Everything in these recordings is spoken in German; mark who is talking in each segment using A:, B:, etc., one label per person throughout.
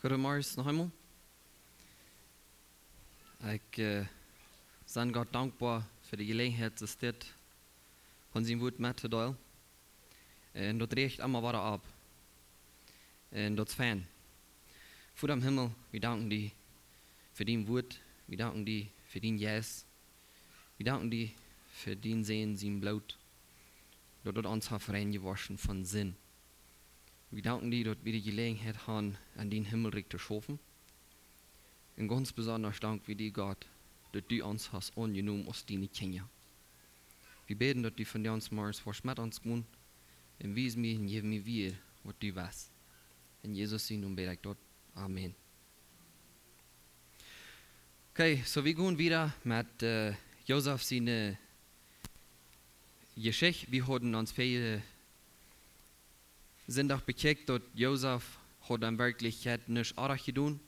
A: Goedemorgen nog eenmaal. Ik ben God dankbaar voor de gelegenheid dat dit van zijn woord met te delen. En dat richt allemaal wat op. En dat is fijn. Vader im Himmel, wir danken dir für dein Wort. Wir danken dir für dein Jes. Wir danken dir für dein Sehen, sein Blut. Dat het ons heeft reingewaschen von Sinn. Wir danken dir, dass wir die Gelegenheit haben, an den Himmelreich zu schaffen. Und ganz besonders danken wir dir, Gott, dass du uns hast angenommen aus deinen Kindern. Wir beten, dass du von uns morgens was mit uns tun und wies mir und gib mir wieder, was du weißt. In Jesus' Namen bete ich dort. Amen. Okay, so wir gehen wieder mit Josef seine Geschichte. Wir hatten uns viele Sonntag bekijkt, dass Josef hat in Wirklichkeit nichts anderes getan.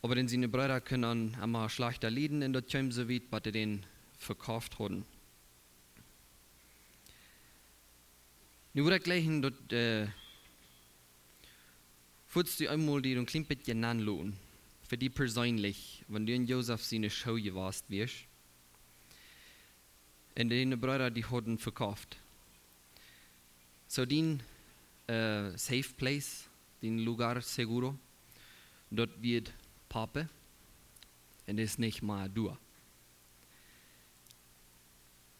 A: Aber denn seine Brüder können immer schlechter leiden und das kommt so weit, was den verkauft haben. Nu würde ich gleich dass würdest du einmal dir ein klein bisschen anlassen, für die persönlich, wenn du in Josef seine Schau warst wirst. Und deine Brüder, die haben verkauft. So den safe place, den lugar seguro, dort wird Papa und das ist nicht mal du.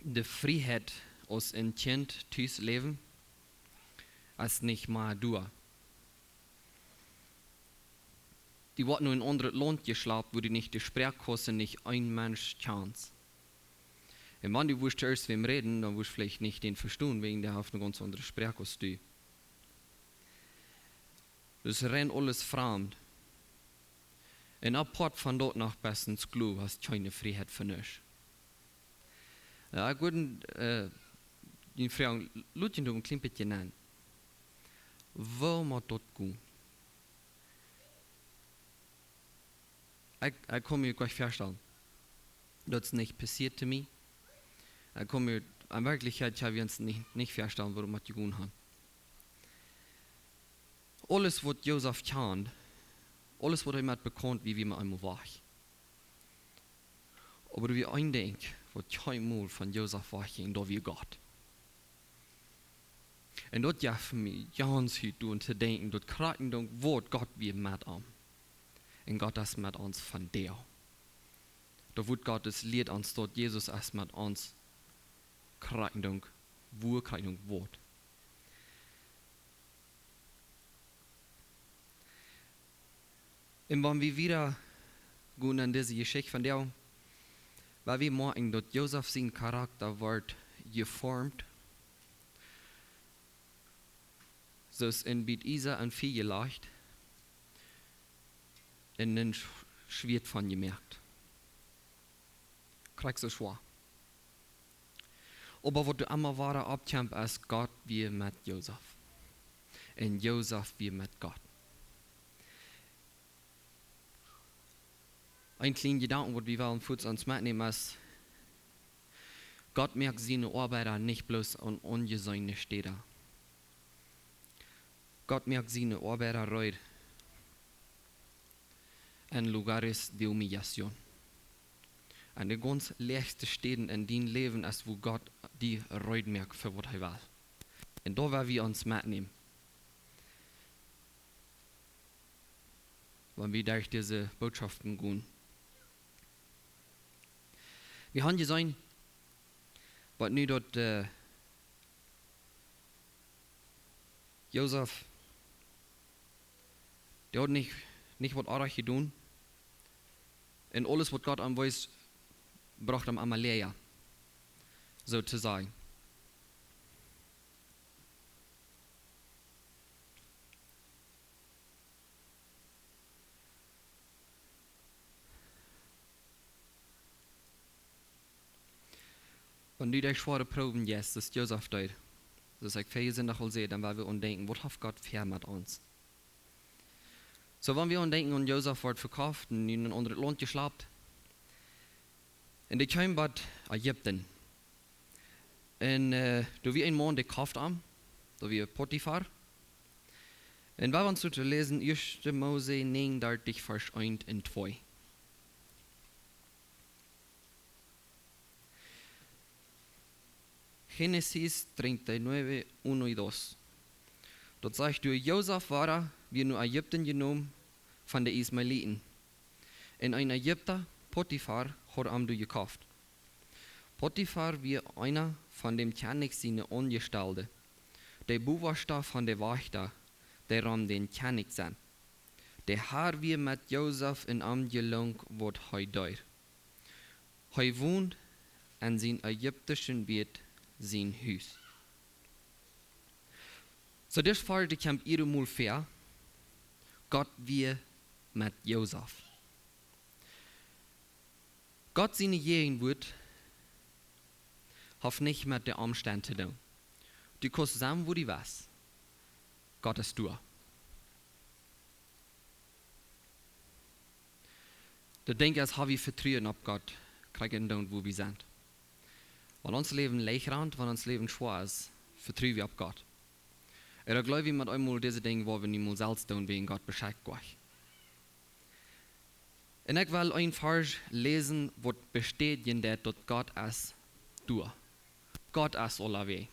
A: Die Freiheit aus ein Kind zu leben, ist nicht mal du. Die wird nur in ein anderes Land geschlagen, wo die nicht die Sprechkurse nicht ein Mensch chance. Und wenn du wusstest erst wem reden, dann wirst du vielleicht nicht den verstehen, wegen der auf eine ganz andere Sprechkurs. Das rennt alles fremd. Und apart von dort nach bestens Glück hast du keine Freiheit für nichts. Ja, ich würde die Frage, Leute, du ein klein bisschen nennen. Wo muss dort gehen? Ich kann mir gleich vorstellen, das ist nicht passiert zu mir. Ich kann mir in Wirklichkeit habe ich uns nicht verstanden, warum wir gegangen haben. Alles, was Josef kann, alles, was er mit bekommt, wie wir einmal war. Aber wie ein Denk, was keinmal von Josef war, und da wir Gott. Und dort ja für mich ganz gut und zu denken, dort kraken donc Wort Gott wie mit an. Und Gott ist mit uns von der. Da wird Gottes Lied uns dort, Jesus ist mit uns. Kraken Wort. Und wenn wir wieder gehen an diese Geschichte von der, weil wir merken, dass Josef sein Charakter wird geformt, so ist in Bit Isa an viel gelacht, und dann schwirrt von gemerkt. Kriegst du schwer. Aber was du immer weiter abkämpft, ist Gott wie mit Josef. Und Josef wie mit Gott. Ein kleiner Gedanke, den wir wollen für uns mitnehmen, ist, Gott merkt seine Arbeiter nicht bloß an ungesehene Städte. Gott merkt seine Arbeiter reut in Lugares de Humiliation. An den ganz letzten Städten in dem Leben ist, wo Gott die reut merkt, für was er will. Und da werden wir uns mitnehmen. Wenn wir durch diese Botschaften gehen. Wir haben gesehen, was nu dort Josef, der hat nicht was anderes getan. Und alles, was Gott am weiß, braucht ihm einmal Lehrer, sozusagen. Wenn du durch schwere Proben gehst, das Josef dort, das ich viele sind nach sehen, dann werden wir uns denken, was hat Gott fair mit uns? So, wenn wir uns denken, und Josef wird verkauft und in ein anderes Land geschleppt, und die kommen bei Ägypten. Und da wir ein Mann, der kauft am, da wir Potiphar, En wir uns zu lesen, 1. Mose 39, Vers 1 und 2. Génesis 39, 1 y 2. Dort sagt du, Josef war wie nur Ägypten genommen von den Ismaeliten. En ein Ägypter, Potiphar, hat am du gekauft. Potiphar wie einer von dem König seine Angestellte. Der Bewachter von der Wächter, der am den König sein. Der Herr wie mit Josef in am gelang, wird hei deur. Hei wohnt an sein ägyptischen Bett, sein Haus. So das Fall, die kommt ihre Mal fair. Gott wie mit Josef. Gott seine Gegenwart hat nicht mit der Umstand zu tun. Du kannst sagen, wo du warst. Gott ist da. Du denkst, als habe ich Vertrauen auf Gott, kriegen wir wo wir sind. Weil unser Leben leicht rennt, weil unser Leben schwer ist, vertrauen wir auf Gott. Oder glaube ich mit einmal diese Dinge, wo wir nicht mal selbst tun, wegen Gott Bescheid gleich. Und ich will ein Vers lesen, wo bestätigen, dass Gott ist da. Gott ist allerweg.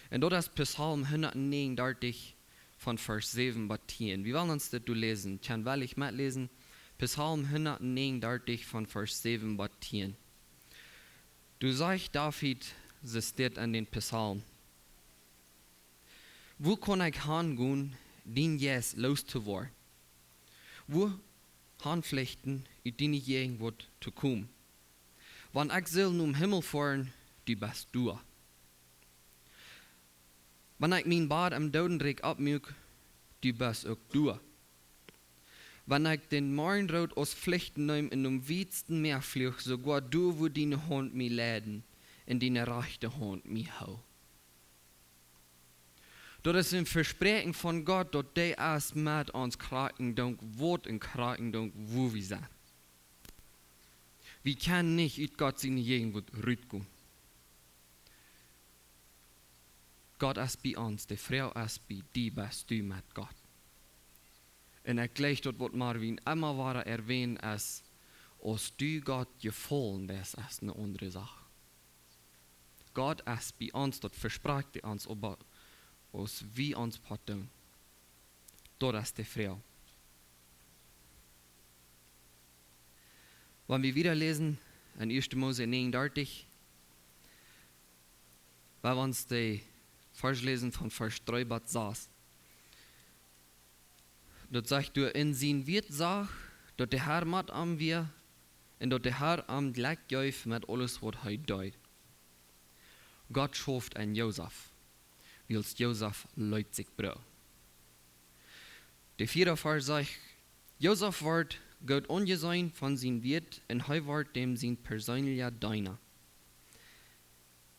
A: Und das ist Psalm 139 von Vers 7 bis 10. Wir wollen uns das lesen. Kann will ich mitlesen? Psalm 139 von Vers 7 bis 10. Du sagst David, sie steht an den Psalm. Wo kann ich hingehen, den Jes loszuwerden? Wo Handpflichten in deine Gegenwart zu kommen? Wenn ich soll nun Himmel fahren, du bist du. Wenn ich mein Bad am Dodendreck abmüg, du bist auch du. Wenn ich den Morgenrot aus Pflichten nehme in dem weitsten Meer flieg, sogar du, wo deine Hand mich leiden, in deine rechte Hand mich hau. Das ist ein Versprechen von Gott, dass der erst mit uns kraken, dank Wort und kraken, dank wo wir sind. Wir können nicht in Gott seine Gegenwart rütteln. Gott ist bei uns, die Frau ist bei dir, bist du mit Gott. Und ich gleich dort, was Marvin immer war erwähnt, ist, als du Gott gefallen, das ist eine andere Sache. Gott ist bei uns, dort verspricht er uns, aber als wir uns tun. Dort ist die Frau. Wenn wir wieder lesen, in 1. Mose 39, weil wir uns die Vers lesen von Vers 3 bis 6. Dort sagt du, in sein Wirt sag, dort der Herr mat am wir, und dort der Herr am gleich jäuf mit alles, was er deut. Gott schafft ein Josef, weil Josef leut sich brau. Der 4. Vers sagt, Josef ward Gott ungesehen von sein Wirt, und er ward dem sein persönlicher Diener.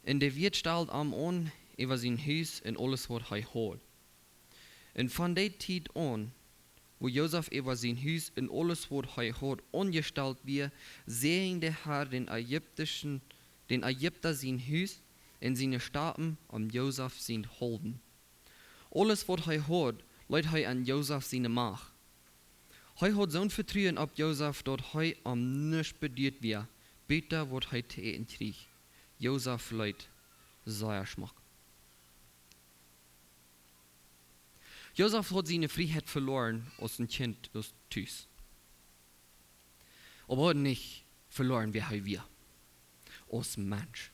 A: Und der Wirt stellt am an, über sein Haus und alles, was er hat. Und von der Zeit an, wo Josef über sein Haus und alles, was er hat, angestellt wird, sehen der Herr den Ägypter sein Haus und seine Staaten am Josef sein Holden. Alles, was er hat, leiht er an Josef seine Macht. Er hat so ein Vertrauen auf Josef, dass er am nicht bedient wird, beter wird er täten kriegt. Josef leiht sehr Schmack. Josef hat seine Freiheit verloren als ein Kind aus Tüß. Aber er hat nicht verloren, wie er wir. Als Mensch.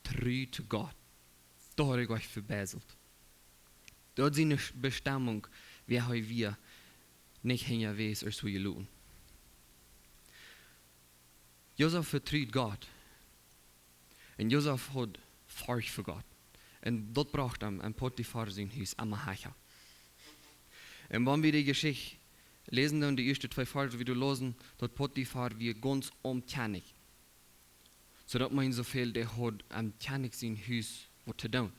A: Treu zu Gott. Da hat er euch verbesselt. Da hat seine Bestimmung, wie er wir, nicht hingewiesen als wir luten. Josef vertraut Gott. Und Josef hat Furcht für Gott. Und das braucht ein Potiphar sein Haus immer hecher. Und wenn wir die Geschichte lesen, dann die ersten 2 Verse, wie du losen, dort Potiphar wie ganz umkennig. So dass man so viel, der hat am König sein Haus was zu tun.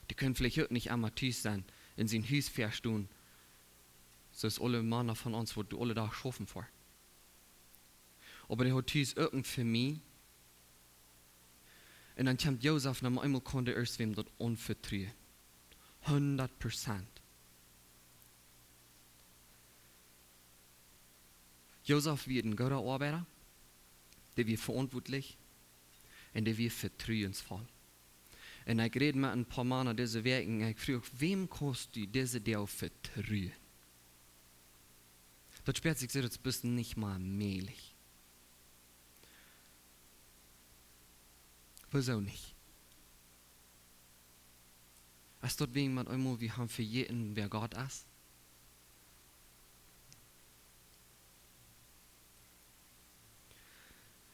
A: Die können vielleicht auch nicht einmal tief sein, in sein Haus verstehen. So ist alle Männer von uns, wo du alle da schaffen vor. Aber der hat tief irgend für mich. Und dann kommt Josef, noch einmal konnte er wem dort unvertrauen. 100%. Josef wird ein guter Arbeiter, der wird verantwortlich und der wird vertrauensvoll. Und ich rede mit ein paar Männern diese Werken und ich frage, wem kannst du diese Deel vertrauen? Das spricht sich so, das bist du nicht mal mehlig. Wieso nicht? Als dort wegen mit einmal, wir haben für jeden, wer Gott ist.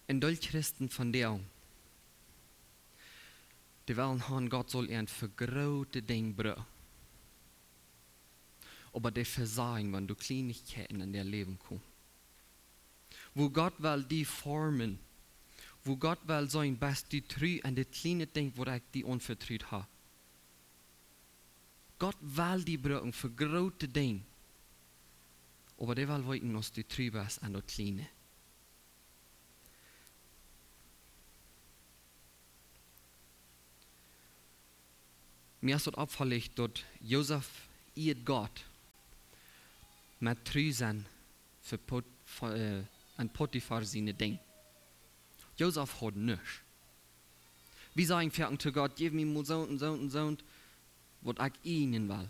A: Und die Christen von der, die wollen haben, Gott soll ein vergrote Ding bringen. Aber die versagen, wenn du Kleinigkeiten in der Leben kommen. Wo Gott will die formen, wo Gott will sein, was die treu an die kleine Ding, wo ich die unvertraut habe. Gott will die bringen für große Dinge. Aber der will weiten, dass die treu bist an der kleine. Mir ist dort auffällig, dass Josef Gott mit treu sein für an Potiphar seine Dinge. Josef hat nichts. Wir sagen für zu Gott, gib mir mal so und so und so, was ich ihnen will.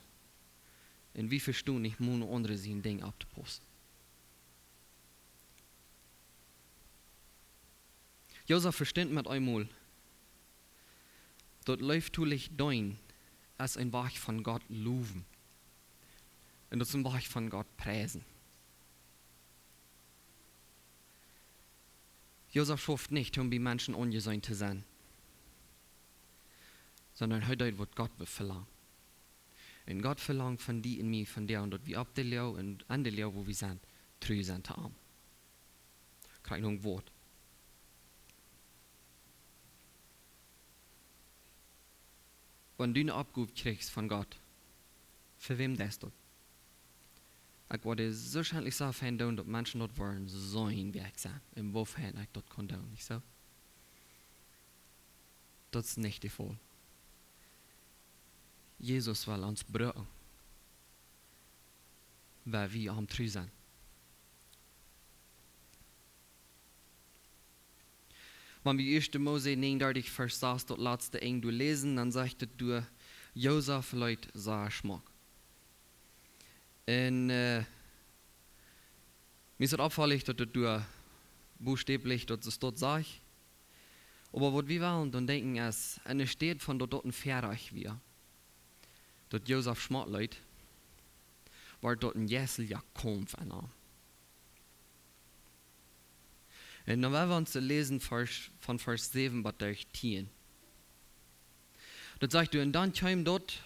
A: Und wie verstehen ich, muss andere sein Ding abzupassen. Josef versteht mit einmal, dort läuft natürlich dein als ein Werk von Gott loben. Und das ist ein Werk von Gott preisen. Josef schafft nicht, um die Menschen ungesäumt zu sein, sondern heute wird Gott verlangt. Und Gott verlangt von die und mir, von der und dort, wie ab der Leo und an der Leo, wo wir sind, treu sind zu arm. Krieg noch ein Wort. Wenn du eine Abgabe kriegst von Gott, für wem das dort? Ich wollte so wahrscheinlich so finden, dass Menschen dort wollen, so ein Werk sein. Im Wofern ich dort konnte, nicht so? Das ist nicht der Fall. Jesus will uns brücken, weil wir am treu sind. Wenn wir 1. Mose 39, Vers 6, das letzte eng du lesen, dann sagt du, Josef leut sah Schmuck. Und mir ist auffällig, dass du buchstäblich, dass es dort sagt. Aber was wir wollen, dann denken es, eine steht von dort ein Verreich wir. Dort Josef Schmuck leut, war dort ein Jessel ja Kampf an. Und dann wollen wir uns lesen von Vers 7 bis 10. Dort sagt du, und dann kam dort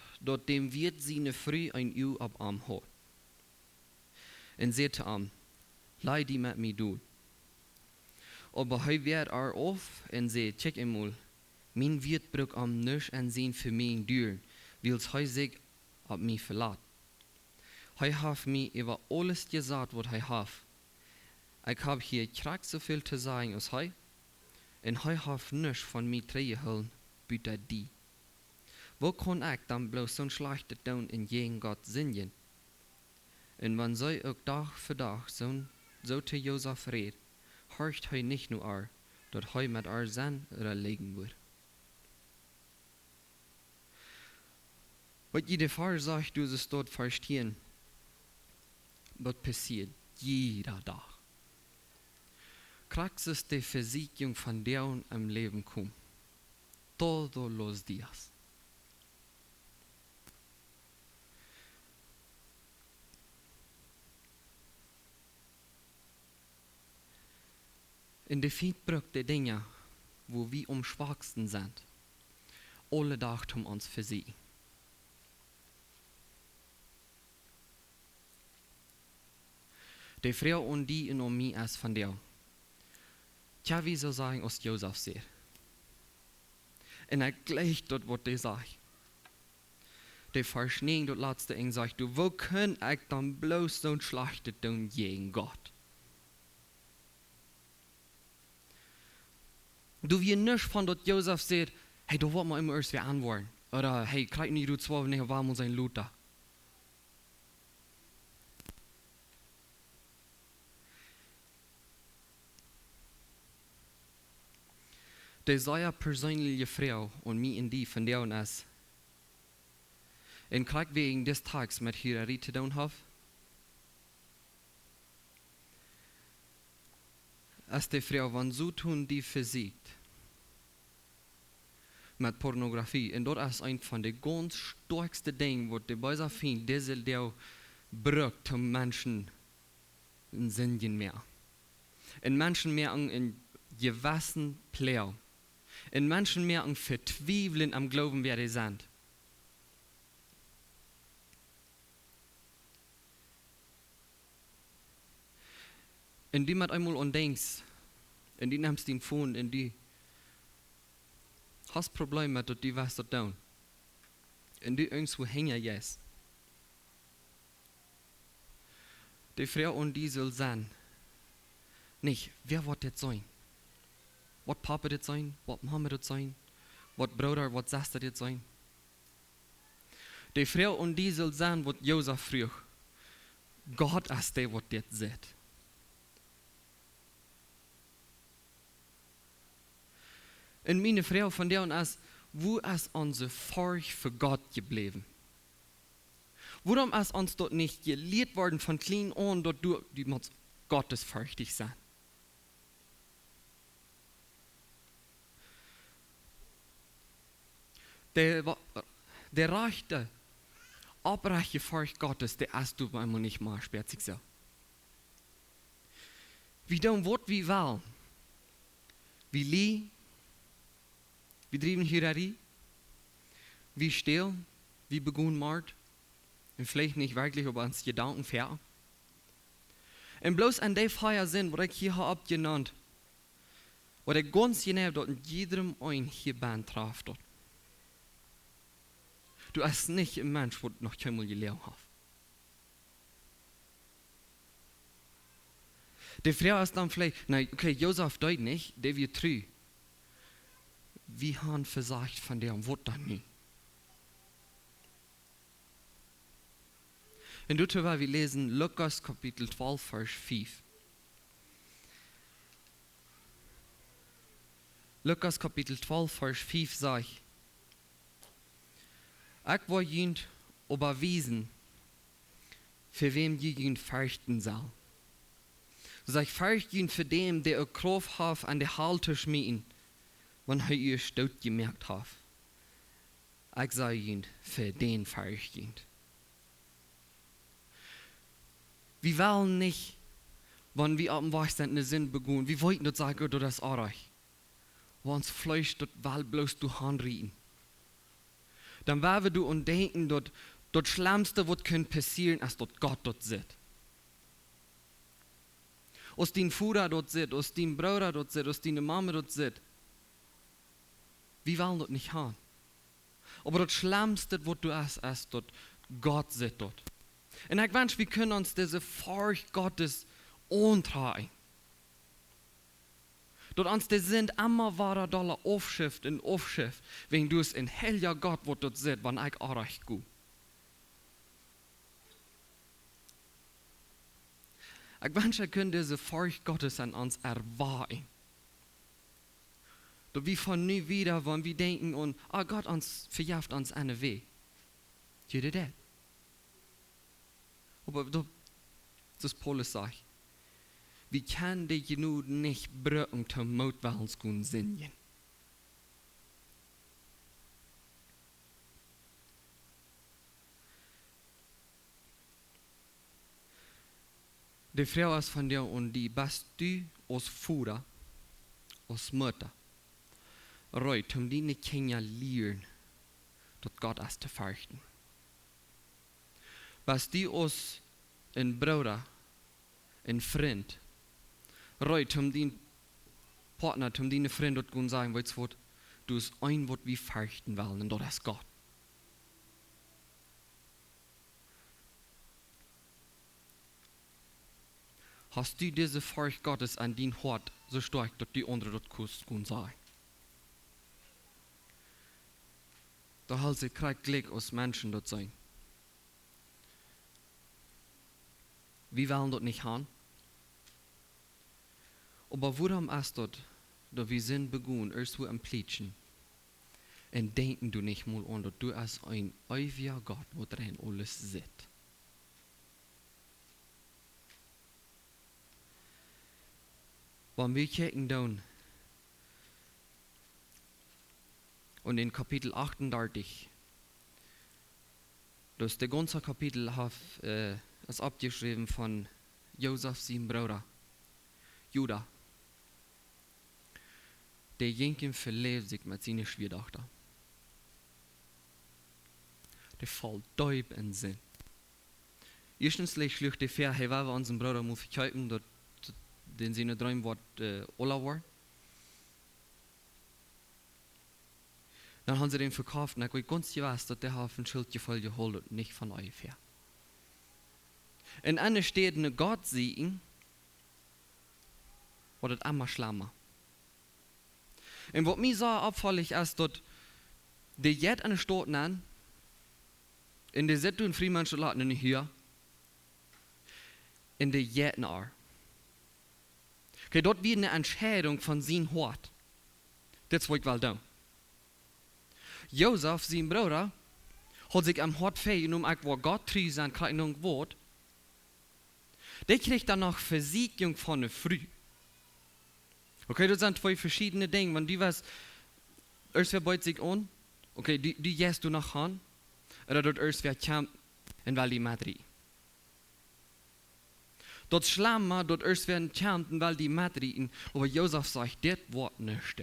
A: dem wird sie ne früh ein Uhr ab am Hort. Und sagte am, leih die mit mir du. Aber hij werd auf und zei, check einmal, mein wird brug am nisch en zien für mein duur, wils hij sich ab mich verlaat. Hij haf mir über alles gesagt, was hij haf. Ich hab hier krack so viel zu sagen als hij, und hij haf nisch von mir tregeholen, büter die. Wo kann ich dann bloß so'n schlechte Ton in jeden Gott singen? Und wenn sie auch Tag für Tag so zu Josef redet, horcht hij nicht nur ar, dat hij mit ar Sinn legen wird. Was jede Fall sagt, du es dort verstehen, was passiert jeder Tag. Praxis de Versiegung von der im Leben kommt. Todos los días. In der Feedback der Dinge, wo wir am schwachsten sind, alle Tag um uns versiegen. Die Frau und die in mir ist von der. Tja, wie so sagen, was Josef sagt. Und er gleich dort, was der sagt. Der Vers 9, dort letzte Eng sagt, du, wo kann ich dann bloß so ein schlechte tun gegen Gott? Du wirst nicht von dort Josef sagt, hey, du wollt mal immer erst wieder antworten. Oder, hey, krieg nicht du zwei, wenn ich warm und sein Luther. de sehr persönliche Frau und mich in die von der und es. En krijg wegen des Tages mit Hierarchie zu tun habe. Als die Frau van so tun, die versiegt. Mit Pornografie. Und das ist ein von den ganz stärksten Dingen, wo die Böse finden, diese der braucht, um Menschen in Sinn mehr. Und Menschen mehr in gewissen Plänen. Und Menschen mehr an Verzweifeln am Glauben, wer die sind. Und die mit einmal an denkst, und die nimmst den Phone, und die hast Probleme mit, und die was dort tun. Und die irgendwo hängen jetzt. Die Frau und die soll sein. Nicht, wer wird das sein? Was Papa das sein? Was Mama das sein? Was Bruder, was Schwester das sein? Die Frau und die soll sein, was Josef früh. Gott ist der, was das sieht. Und meine Frau von der und als, wo ist unsere Furcht für Gott geblieben? Warum ist uns dort nicht gelehrt worden von klein an, dort du, die muss gottesfürchtig sein? Der rechte, abreiche Furcht Gottes, der hast du einmal nicht mal, sperrt sich so. Wie tun Wort wie Wahl, wie Lie, wie drieben Hierarchie, wie still, wie begun Mord, und vielleicht nicht wirklich, aber ans Gedanken fair. Und bloß an der Feier sind, wo ich hier habe genannt, wo der ganz genau dort in jedem ein hier Band traf dort. Du bist nicht ein Mensch, der noch keinmal gelernt hat. Die Frau ist dann vielleicht, nein, okay, Josef deut nicht, der wird trü. Wie haben versagt von der und wird dann nie. Und dazu wir lesen Lukas Kapitel 12, Vers 5. Lukas Kapitel 12, Vers 5 sagt, ich war jünd überwiesen, für wem jünd fürchten soll. So sag ich, fürchten für dem, der ein Kraft hat an der Halte schmieden, wenn er ihr Stot gemerkt hat. Ich sage jünd, für den fürchten. Wir wollen nicht, wenn wir am Weißstand sind begonnen, wir wollten nicht sagen, oh, das ist artig. Wenn uns Fleisch dort weil bloß du hanrieden. Dann werden wir und denken, dort Schlimmste, was könnte passieren, als dort Gott dort sitzt. Aus den Vater dort sitzt, aus den Bruder dort sitzt, aus den Mama dort sitzt. Wir wollen dort nicht haben. Aber das Schlimmste, was du hast, ist dort Gott sitzt dort. Und ich wünsche, wir können uns diese Furcht Gottes antragen. Dort uns die sind immer wahrer Dollar Aufschrift in Aufschrift, wenn du es in hellja Gott, wo dort sitzt, wann ich auch recht gut. Ich wünsche, wir können diese Furcht Gottes an uns erwarten. Dort wie von nie wieder, wenn wir denken, und Gott uns verjagt uns einen Weg. Jeder das. Aber das Paulus sagt, wir können die genug nicht brücken, zum Mutwahls können singen. Die Frau ist von dir und die bist du als Vater, als Mutter, reut, um die Kinder lernen, dass Gott ist zu fürchten. Was die als ein Bruder, ein Freund, reut, um den Partner, um den Freund dort zu sagen, weißt du, du ist ein Wort wie fürchten wollen, und das ist Gott. Hast du diese Furcht Gottes an dein Hort so stark, dass die anderen dort können sagen? Da halt sie kriegt Glück aus Menschen dort sein. Wir wollen dort nicht haben. Aber warum ist dort dass wir sind begonnen, erst wo am Plitschen. Und denken du nicht mal an, dass du als ein ewiger Gott, wo drin alles sitzt. Wenn wir kicken dann und in Kapitel 38, das der ganze Kapitel hat es abgeschrieben von Josef, sein Bruder, Judah. Der Jenken verlebt sich mit seinen Schwiegertochter. Der fällt deub in Sinn. Erstens schlucht der Fair, hey, weil wir unseren Bruder muss verkaufen, dass den seine Träume wird Ola war. Dann haben sie den verkauft und ich ganz gewiss, dass der auf ein Schild gefallen geholt und nicht von euch her. In einer steht eine Gott sehen, wird es immer schlimmer. Und was mir so auffällig ist, dass die jetzt eine Stadt nennen, in der Sitte und Friedmenschen laden nicht hier, in der jetzt nach. Okay, dort wird eine Entscheidung von sein Hort. Das wollte ich wel tun. Josef, sein Bruder, hat sich am Hort vergenommen, als Gott treu sein kleines Wort. Der kriegt dann noch Versiegung von der Früh. Okay, das sind zwei verschiedene Dinge. Wenn du was, erst wer beut sich an, okay, die jäst du noch an, oder dort erst wer kämpft, in weil die Madri. Dort schlammer, dort erst wer kämpft, in weil die Madri, aber Josef sagt, das Wort nicht.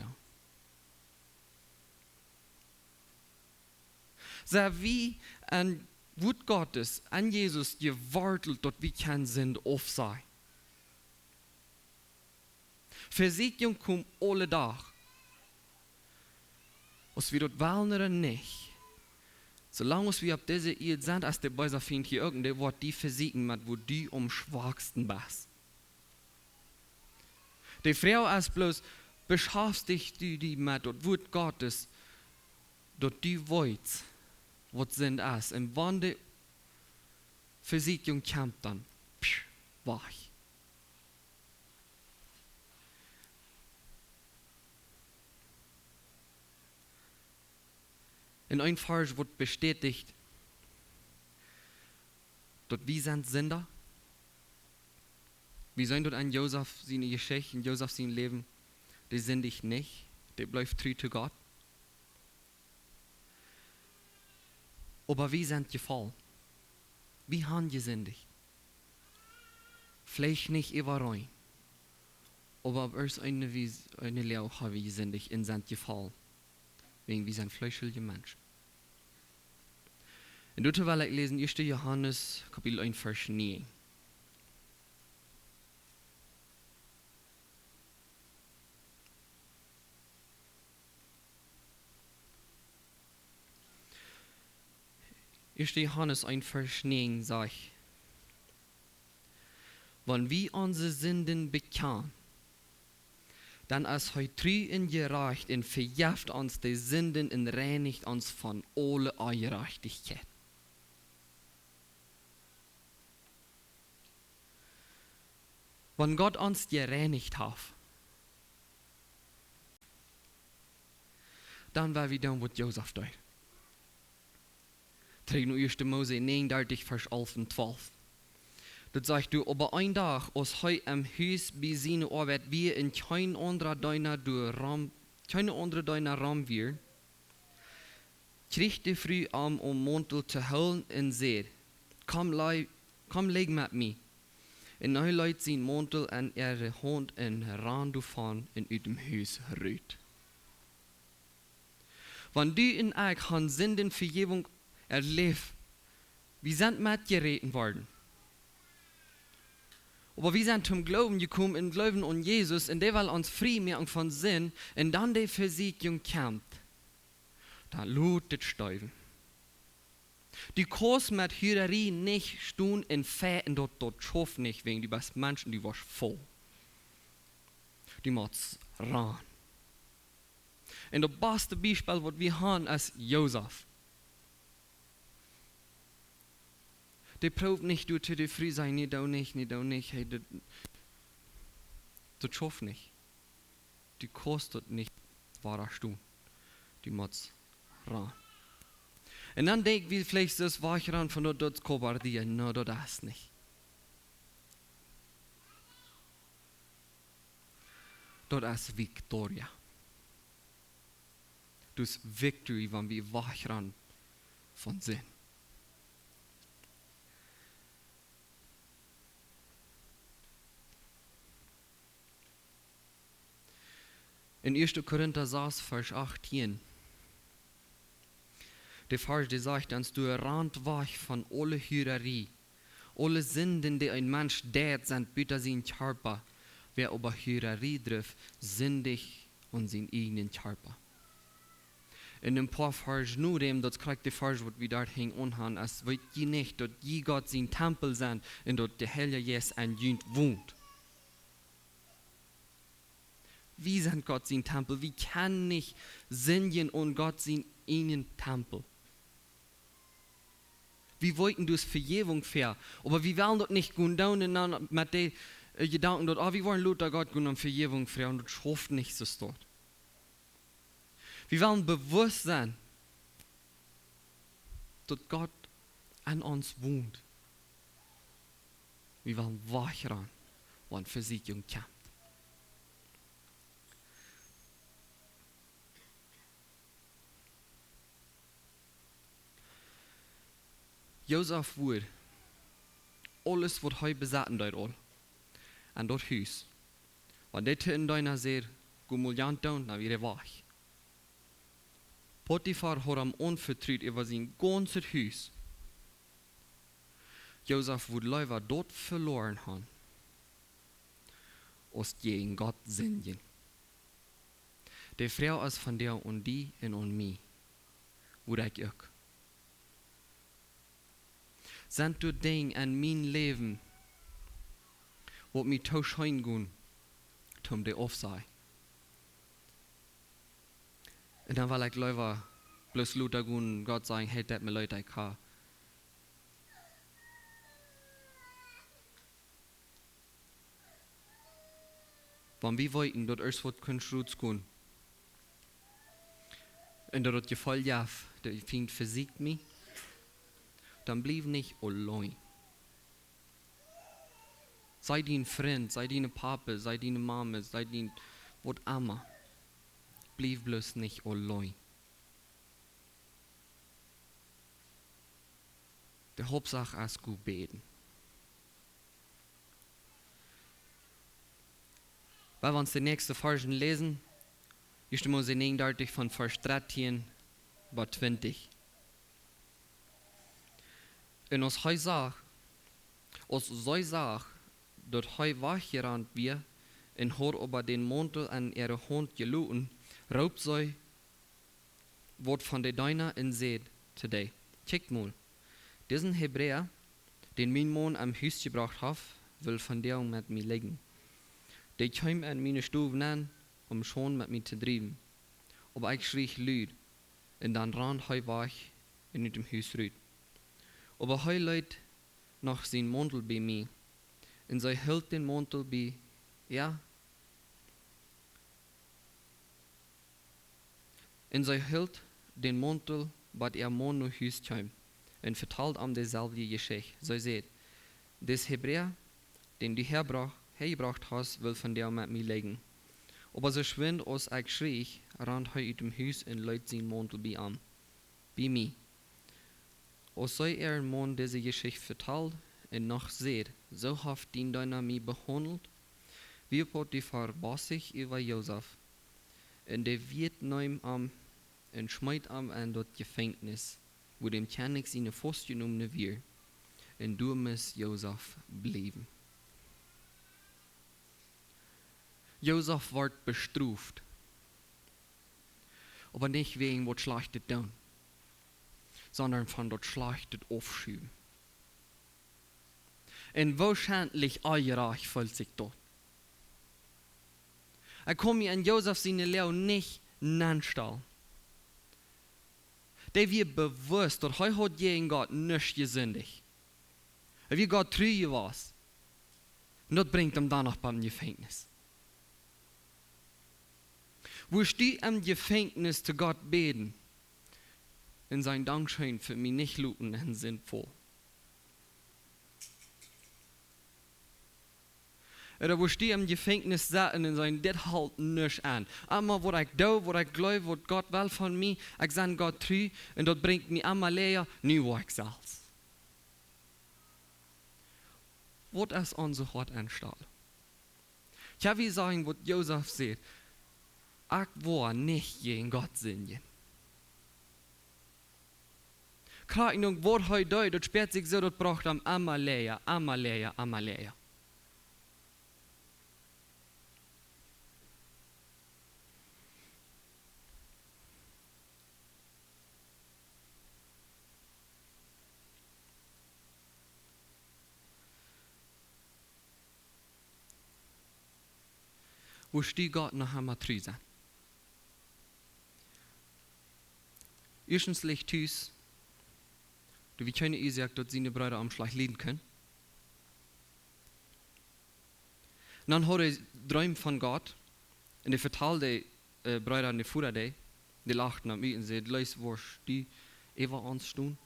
A: So wie ein Wut Gottes an Jesus gewartet, dort wie kein Sinn auf sei. Versiegung kommt alle Tag. Was wir dort wollen oder nicht. Solange wir auf diese Erde sind, als der Beißer findet hier irgendein Wort, die versiegen mit, wo die am schwachsten bist. Die Frau ist bloß, beschäftigt die mit, dort Wut Gottes, dort die Worte, was sind es. Und wenn die Versiegung kommt, dann, wach. In einem Vers wird bestätigt, dass wir sind Sünder. Wir sind dort an Josef seine Geschichte, in Josef sein Leben, die sind ich nicht, der bleibt treu zu Gott. Aber wir sind gefallen. Wir haben gesündigt. Vielleicht nicht überall, aber erst eine Lehre haben wir gesündigt und sind gefallen. Wegen wir sind fleischliche Menschen. Und dort will ich lesen 1. Johannes, Kapitel 1, Vers 9. Johannes 1, Vers 9 sagt, wenn wir unsere Sünden bekennen, dann ist heute treu und gerecht und vergibt uns die Sünden und reinigt uns von aller Ungerechtigkeit. Wenn Gott uns gereinigt hat, dann war wir dann, was Josef tut. Trägt nur 1. Mose 39, Vers 11 und 12. Das sagt du, aber ein Tag, als heu am Haus bei seiner Arbeit, wie in kein anderer deiner Raum wir, kriegt die Früh am Mantel zu holen und sagt, komm leg mit mir. Und neu legt sein Mantel an ihre Hand und ran davon in dem Haus rührt. Wenn du in euch an Sündenvergebung erlebt, wir sind mitgeritten worden. Aber wir sind zum Glauben gekommen, und Glauben an Jesus, und der will uns frei machen von Sinn, und dann die Versiegung kommt. Dann lohnt das Stäuben. Die Kurs mit Hürerie nicht stehen in Fäh und dort schaffen nicht, wegen die besten Menschen, die waren voll. Die macht's ran. Und das beste Beispiel, was wir haben, ist Josef. Die probt nicht, du zu dir früh sein, nicht, hey, das schafft nicht. die kostet nicht, warst du. Die muss ran. Und dann denk wie vielleicht das war ich ran von dort kobardieren, no, das nicht. Dort ist Victoria. Dus victory van wie wach ran von Sinn. In 1. Korinther 6, Vers 18. Der Vers, der sagt, dass du rand wach von alle Hürerie, alle Sünden, die ein Mensch dät, sind bitte sein Körper. Wer aber Hürerie trifft, sündig und sein eigenen Körper. In ein paar Vers nur dem, das kriegt der Vers, was wir dort hängen anhaben, es wird je nicht, dort je Gott sein Tempel sein, und dort der Heilige Geist ein Jünd wohnt. Wie sind Gott sein Tempel? Wie kann nicht singen und Gott sein einen Tempel? Wir wollten das Vergebung fair, aber wir wollen dort nicht gehen down mit den Gedanken dort, wir wollen Luther Gott gehen und Vergebung fair und das schafft nicht so dort. Wir wollen bewusst sein, dass Gott an uns wohnt. Wir wollen wach ran und Versicherung kämpft. Josef wurde alles, was hij bezaten dort all, an dort Haus. Und das in deiner sehr gumuljant down, na wieder wach. Potiphar hat ihm anvertraut über sein ganzes Haus. Josef wurde leider dort verloren haben, aus gegen Gott singen. Die Frau ist von der und die und mir, wo ich auch. Sind du Dinge an mein Leben, wo mir tauschen gehen, um die aufsehen? Und dann will ich lieber bloß Luther gehen, Gott sagen, hey, das mir Leute, ich kann. Wenn wir wollten, dass erst was können Schutz gehen. Und das Gefühl, ja, der Feind versiegt mich, dann blieb nicht allein. Sei dein Freund, sei deine Papa, sei deine Mama, sei dein was immer. Blieb bloß nicht allein. Die Hauptsache ist gut beten. Weil wir uns die nächsten Versen lesen, ist immer sehr eindeutig von Vers 13 bis 20. Und als hij zag, als zij zag, dat hij weggerend weer en had over den Mantel an ihre Hand geloten, raubt zij wat van de Deiner en zei today. Kijk mal, diesen Hebräer, den mein Mann am Haus gebracht hat, will von der mit mir liegen. Der kam an meine Stube an, schon mit mir zu treiben. Aber ich schrie laut, und dann rannt hij weg in dem Haus raus. Aber hij leidt nach sein Mantel bei mir, und sie hält den Mantel bei, ja. Und sie hält den Mantel, bei ihr Mann nach Hause kam, und vertelt ihm dieselbe Geschichte. Sie sagt, des Hebräer, den du hergebracht hast, will von dir mit mir liegen. Aber so schwind, als ich schrie, rannt hij uit dem Haus und leidt sein Mantel bei ihm, bei mir. Als sei Mann diese Geschichte vertelt und noch seht, so hat ihn deiner mich behandelt, wie Potiphar bossig über Josef. Und der wird neum am und schmeißt am an das Gefängnis, wo dem König seine festgenommene wird. Und du musst Josef bleiben. Josef wird bestraft, aber nicht wegen was Schlechtes tun, sondern von dort Schlechtes aufschieben. Und wahrscheinlich euer fühlt sich dort. Kann mir an Josef seine Lehre nicht nanstellen. Der wird bewusst, dass er hat gegen Gott nicht gesündigt. Er wird Gott treu was. Und das bringt ihm danach beim Gefängnis. Wo ich die im Gefängnis zu Gott beten, in sein Dankeschön für mich nicht luten und sinnvoll. Oder wo ich die im Gefängnis saßen und sagen, das hält nicht an. Aber wo ich da, wo ich glaube, was Gott will von mir, ich sage Gott treu und das bringt mich einmal leer, nie wo ich selbst. Was ist unser Hort anstatt? Ich habe sagen, was Josef sagt. Ich war nicht gegen Gott singen. Klar, ich was heute da, das sperrt sich so, das braucht am Amalea. Wo steht Gott noch einmal treu sein? Erstens liegt Tüß, du wie keine Isaac dort seine Brüder am Schlag leiden können. Und dann hat er Träume von Gott und er verteilt die Brüder an die Fuhrer, die lachten an mich und sagten, leis, wo die Eva anstehen.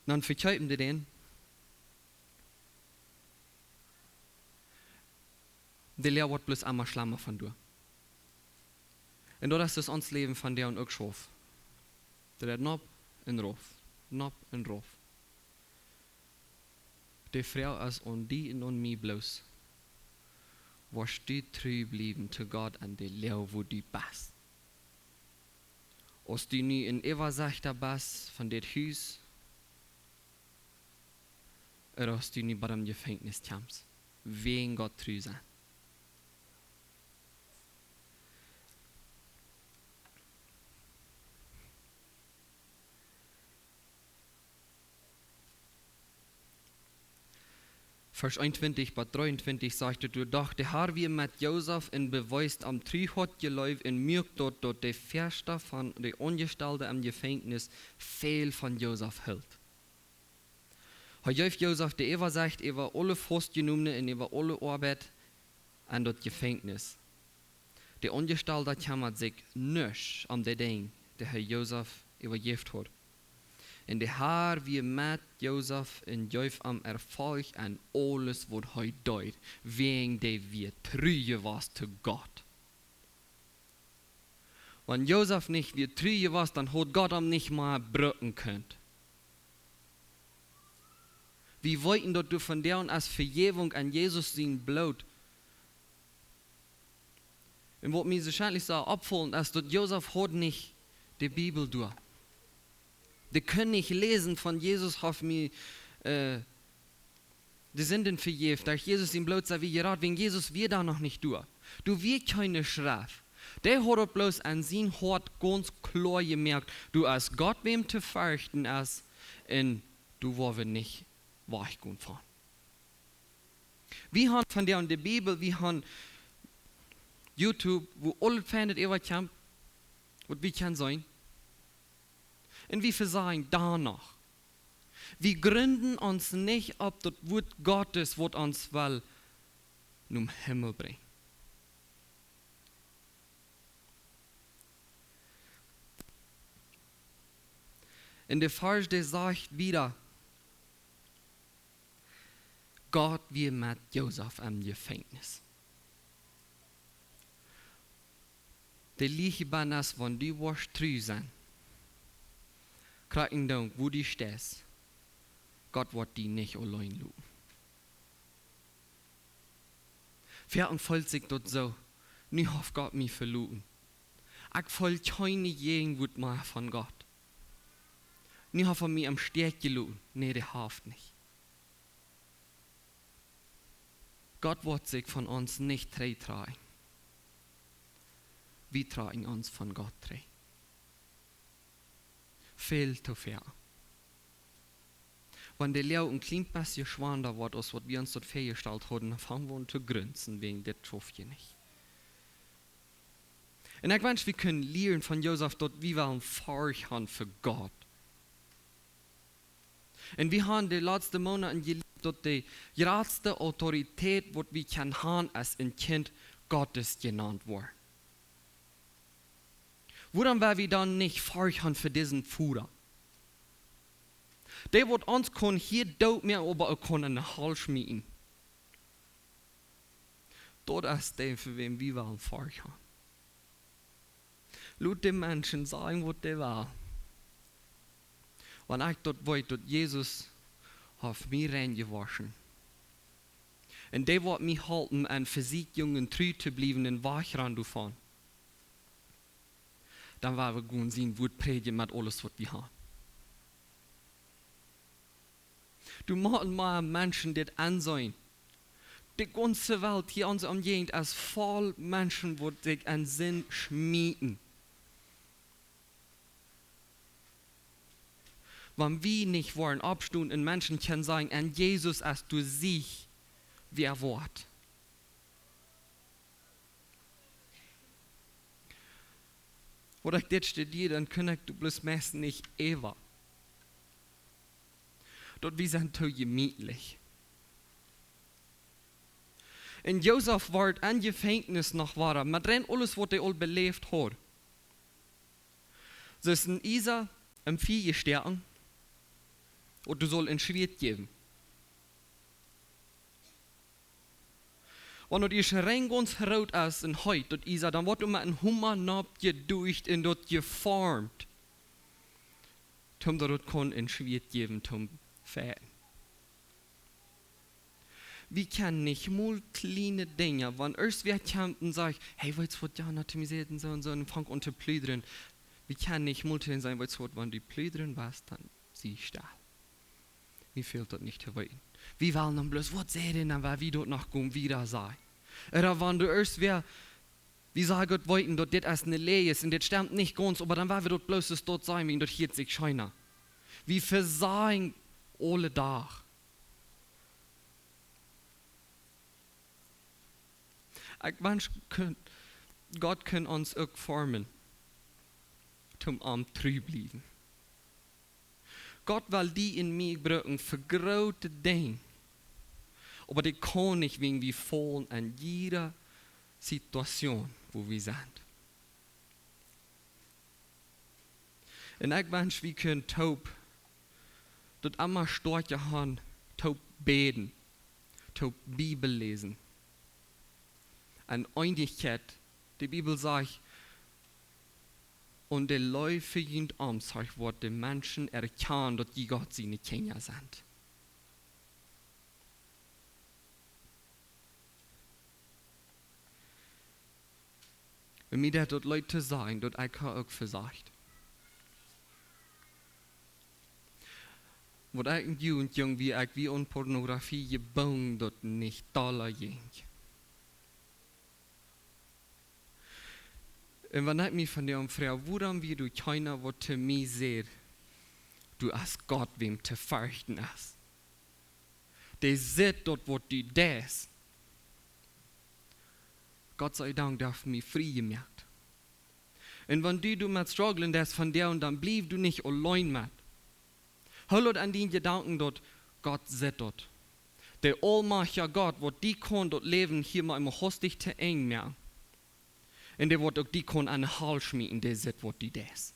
A: Dann verkaufen die den. Die Lehre wird bloß einmal schlimmer von dir. Und das ist das Leben von der und auch schwaf. Der hat Nob und Rauf. Die Frau ist und die und mich bloß. Was steht treu bleiben zu Gott an der Lehre, wo die passt. Als die nie in Eva sagt, der Bass von dem Haus, oder als die nie bei dem Gefängnis kommst. Wegen Gott treu sein. Vers 21 bis 23 sagte du, doch der Herr wie mit Josef in beweist am Trühot geläuf in mirkt dort der Verster von der Ungestalte am Gefängnis viel von Josef hält. Hat Josef der Eva sagt, war alle Fastgenommene und war alle Arbeit an dort Gefängnis. Der Ungestalte kümmert sich nicht um den Ding, der Herr Josef übergeben hat. Und der Herr wie mit Josef in Josef am Erfolg an alles, was er deut, wegen der wir treu war zu Gott. Wenn Josef nicht wie treu war, dann hat Gott ihm nicht mal brücken können. Wir wollten dort von der und als Vergebung an Jesus sein Blut. Und was mir wahrscheinlich so abfallen ist, dass Josef hat nicht die Bibel durch. Die können nicht lesen von Jesus auf mir, die sind vergeben. Da Jesus ihm bloß wie gerät, wegen Jesus wir da noch nicht durch. Du wirst keine Schrift. Der hat bloß an sein Hort ganz klar gemerkt, du als Gott wem zu fürchten ist, und du warst nicht weich gut von. Wir haben von der und der Bibel, wir haben YouTube, wo alle findet, was wir können sein. Und wir versagen danach. Wir gründen uns nicht auf das Wort Gottes, was uns will, zum Himmel bringt. In der Vers, der sagt wieder, Gott wie mit Josef im Gefängnis. Der Liebe ist, wenn die was treu sind. Kriegen Dank, wo die stehst. Gott wird die nicht allein lassen. Wer folgt sich dort so, nie auf Gott mich verloren. Ich folge keine Jegend mehr von Gott. Nie auf mich am Stärk gelassen. Nee, der hilft nicht. Gott wird sich von uns nicht tragen. Wir tragen uns von Gott tragen. Viel zu fair. Wenn der Lehrer ein klein bisschen schwander wird, als was wir uns dort vorgestellt haben, dann fangen wir an zu grinsen, wegen das schafft ihr nicht. Und ich wünsche, wir können lernen von Josef dort, wie wir ein Furcht haben für Gott. Und wir haben die letzten Monate gelebt, dass die größte Autorität, die wir können haben, als ein Kind Gottes genannt wurde. Warum werden wir dann nicht furchten für diesen Führer? Der wird uns hier dort mehr, aber auch in den Hals schmieden. Das ist der, für wen wir wollen furchten. Lass die Menschen sagen, was die wollen. Wenn ich dort weiß, dass Jesus auf mich reingewaschen. Und der wird mich halten, an Physik jungen treu zu bleiben, in Wachran davon. Dann werden wir gut sehen, wo predigen mit alles, was wir haben. Du musst mal Menschen das ansehen. Die ganze Welt hier uns umgehend ist voll Menschen, die sich an Sinn schmieden. Wenn wir nicht wollen, abstehen und Menschen können sagen, an Jesus als du siehst, wie er wird. Oder ich das studiere, dann kann ich du bloß meistens nicht Eva. Dort wir sind zu gemütlich. Und Josef war ein Gefängnis noch war, mit drin alles, was er all belebt hat. So ist ein Isa im Vieh gestärkt und du soll ein Schwert geben. Wenn du die rein ganz rot ist in Heut, dort Isa, dann wird du mit einem Hummer gedurcht und dort geformt. Zum dort kann ein Schwert geben, zum Fäden. Wir können nicht mal kleine Dinge, wenn erst wir kämpfen und sagen, hey, weißt du, was Jana zu mir sagt und so und fang an zu plüdern. Wir können nicht mal sein, weißt du, wenn die plüdern was, dann sie still. Mir fehlt das nicht zu weiten. Wir wollen dann bloß, was sehen, dann weil wir dort noch kommen, wieder sein. Oder wenn du erst wie sagen Gott weiten, dort das eine Lehe ist und das stimmt nicht ganz, aber dann werden wir dort bloß das dort sein, wie dort hier sich scheiner. Wir versagen alle Tag. Ich wünsche, Gott kann uns auch formen, zum am treu bleiben. Gott will die in mir brücken für große Dinge. Aber die kann nicht wegen wir fallen an jeder Situation, wo wir sind. Und ich wünsche, wir können taub, dort immer starke haben, taub beten, taub Bibel lesen. An Einigkeit, die Bibel sagt, und die läufigen Amtszeit, wo die Menschen erkennen, dass die Gott seine Kinder sind. Wenn mir das dort Leute sagen, dort ich auch versagt. Was ich in Jugend jung wie ich wie an Pornografie gebaut, dort nicht dollar ging. Und wenn ich mich von dir frage, woran wie du keiner, was zu mir sagt, du hast Gott, wem zu fürchten ist. Der sieht dort, wo du das. Gott sei Dank darf mich frei gemerkt. Und wenn du mit strugglen das von dir und dann bleib du nicht allein mit. Hol an den Gedanken dort, Gott sieht dort. Der allmächtige Gott, wo die kann dort leben, hier mal immer hostig zu eng mehr. Und der wird auch die kann an den Hals schmieden, der sieht, wo die das.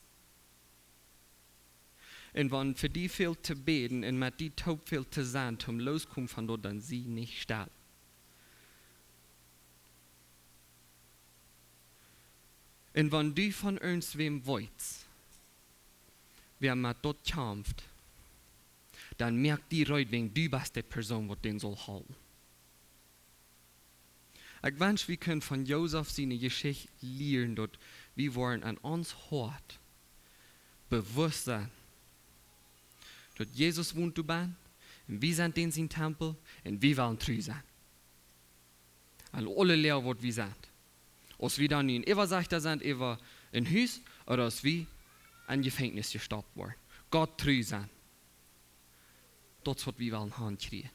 A: Und wenn für die viel zu beten und mit die taub viel zu sein, zum Loskommen von dort, dann sie nicht still. Und wenn du von uns wem weißt, wer mit dort kämpft, dann merkt die Leute, wenn du bist die Person, die den soll halten. Ich wünsche, wir können von Josef seine Geschichte lernen, dort wir wollen an uns Hort bewusst sein, dass Jesus wohnt du bist, und wir sind in seinem Tempel, und wir wollen treu sein. Also alle Lehrer, was wir sind. Als wir dann in Eversachter sind, über ein Haus, oder als wir ein Gefängnis gestoppt worden. Gott treu sein. Das ist, was wir wollen haben kriegen.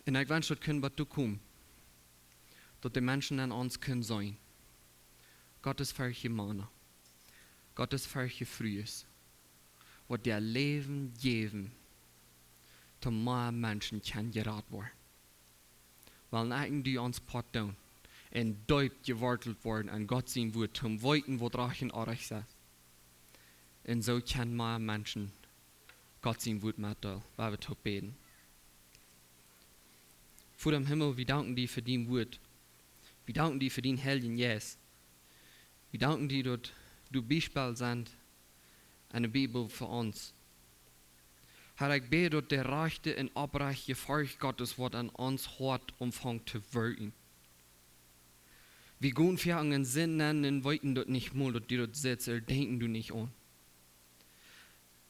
A: Und ich wünsche, dass wir kommen, dass die Menschen an uns können sein. Gottes verche Mana, Gottes verche Frühes, wat der Leben geben, te meer Menschen kan geraad worden. Weil eigen die ons pot doen en diep gewortelt worden an Gott sein Wort, zum Weiten, wo drachen arich sagt. Und so kann mehr Menschen Gott sein Wort mitteilen, weil wir tot beten. Vor dem Himmel, wir danken dir für dein Wort. Wir danken dir für dein Heiligen Geist. Wir danken dir, dass du Beispiel sind, eine Bibel für uns. Herr, ich bete, dass der rechte und abreiche Furcht Gottes wird an uns hart umfangen zu wirken. Wir gehen für einen Sinn nennen und wollten dort nicht mal, dass die dort sitzen, denken du nicht an.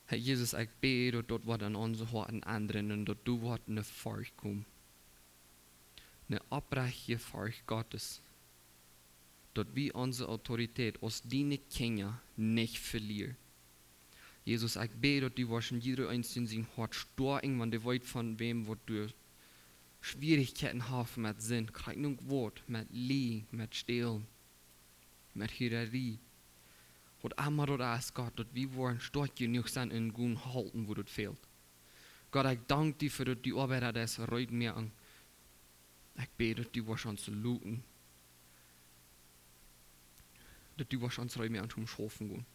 A: Herr Jesus, ich bete, dass dort wird an unsere Herzen anderen und dass du wird eine Furcht kommen. Eine abreiche Furcht Gottes. Dass wir unsere Autorität aus deinen Kindern nicht verlieren. Jesus, ich bete, dass die waschen jeder einzelne sein Hart starken, wenn die weit von wem, wo du Schwierigkeiten haben mit Sinn, krieg nur Wort, mit Liegen, mit Stehlen, mit Hierarchie. Und einmal dort ist Gott, dass wir wollen stark genug sein in guten Halten, wo das fehlt. Gott, ich danke dir für die Arbeit, das reut mir an. Ich bete, dass die waschen uns looten. Dass die waschen uns reut mir an zum Schaffen gehen.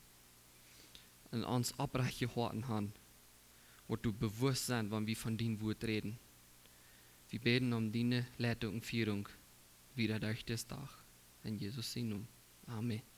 A: Und uns abreiche Horten haben, wo du bewusst sein, wenn wir von deinem Wort reden. Wir beten um deine Leitung und Führung wieder durch das Tag. In Jesus' Namen. Amen.